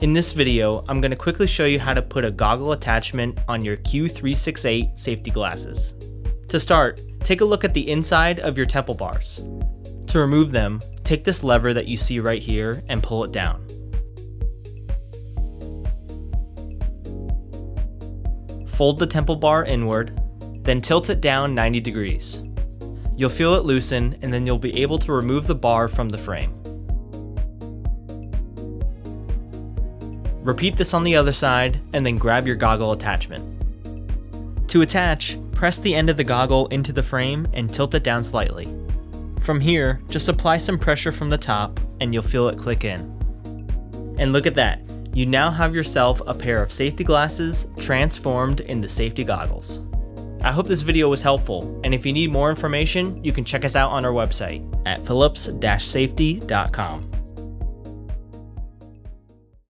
In this video, I'm going to quickly show you how to put a goggle attachment on your Q368 safety glasses. To start, take a look at the inside of your temple bars. To remove them, take this lever that you see right here and pull it down. Fold the temple bar inward, then tilt it down 90 degrees. You'll feel it loosen, and then you'll be able to remove the bar from the frame. Repeat this on the other side, and then grab your goggle attachment. To attach, press the end of the goggle into the frame and tilt it down slightly. From here, just apply some pressure from the top and you'll feel it click in. And look at that, you now have yourself a pair of safety glasses transformed into safety goggles. I hope this video was helpful, and if you need more information, you can check us out on our website at phillips-safety.com.